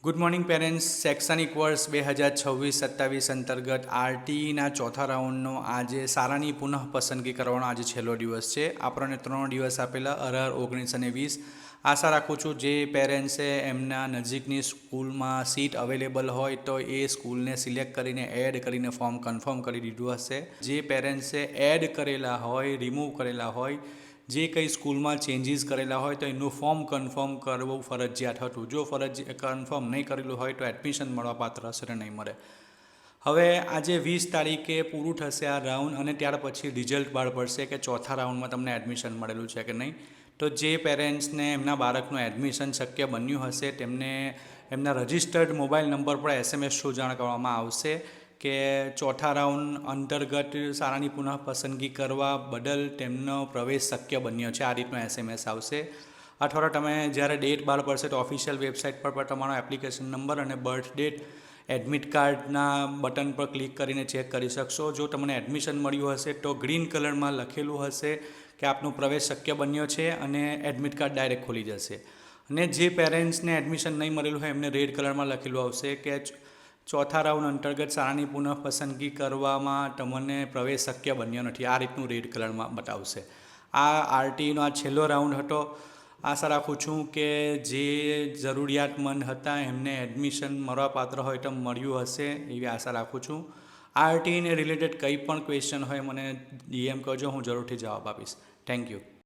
Good morning parents. શૈક્ષણિક વર્ષ 2026-27 અંતર્ગત આરટીઈના ચોથા રાઉન્ડનો આજે શાળાની પુનઃ પસંદગી કરવાનો આજે છેલ્લો દિવસ છે. આપણને 3 દિવસ આપેલા 18, 19 અને 20. આશા રાખું છું જે પેરેન્ટ્સે એમના નજીકની સ્કૂલમાં સીટ અવેલેબલ હોય તો એ સ્કૂલને સિલેક્ટ કરીને એડ કરીને ફોર્મ કન્ફર્મ કરી દીધું હશે. જે પેરેન્ટ્સે એડ કરેલા હોય, રિમૂવ કરેલા હોય, જે કંઈ સ્કૂલમાં ચેન્જીસ કરેલા હોય તો એનું ફોર્મ કન્ફર્મ કરવું ફરજિયાત હતું. જો કન્ફર્મ નહીં કરેલું હોય તો એડમિશન મળવાપાત્ર હશે ને નહીં મળે. હવે આજે 20 તારીખે પૂરું થશે આ રાઉન્ડ અને ત્યાર પછી રિઝલ્ટ બહાર પડશે કે ચોથા રાઉન્ડમાં તમને એડમિશન મળેલું છે કે નહીં. તો જે પેરેન્ટ્સને એમના બાળકનું એડમિશન શક્ય બન્યું હશે તેમને એમના રજિસ્ટર્ડ મોબાઈલ નંબર પર SMS થ્રુ જાણ કરવામાં આવશે કે ચોથા રાઉન્ડ અંતર્ગત શાળાની પુનઃ પસંદગી કરવા બદલ તેમનો પ્રવેશ શક્ય બન્યો છે. આ રીતનો SMS આવશે. અથવા તમે જ્યારે ડેટ બહાર પડશે તો ઓફિશિયલ વેબસાઇટ પર તમારો એપ્લિકેશન નંબર અને બર્થ ડેટ એડમિટ કાર્ડના બટન પર ક્લિક કરીને ચેક કરી શકશો. જો તમને એડમિશન મળ્યું હશે તો ગ્રીન કલરમાં લખેલું હશે કે આપનો પ્રવેશ શક્ય બન્યો છે અને એડમિટ કાર્ડ ડાયરેક્ટ ખોલી જશે. અને જે પેરેન્ટ્સને એડમિશન નહીં મળેલું હોય એમને રેડ કલરમાં લખેલું આવશે કે ચોથા રાઉન્ડ અંતર્ગત શાળાની પુનઃ પસંદગી કરવામાં તમને પ્રવેશ શક્ય બન્યો નથી. આ રીતનું રેડ કલરમાં બતાવશે. આ આરટીઈનો આ છેલ્લો રાઉન્ડ હતો. આશા રાખું છું કે જે જરૂરિયાતમંદ હતા એમને એડમિશન મળવાપાત્ર હોય તો મળ્યું હશે એવી આશા રાખું છું. આરટીઈને રિલેટેડ કંઈ પણ ક્વેશ્ચન હોય મને DM કરજો, હું જરૂરથી જવાબ આપીશ. Thank you.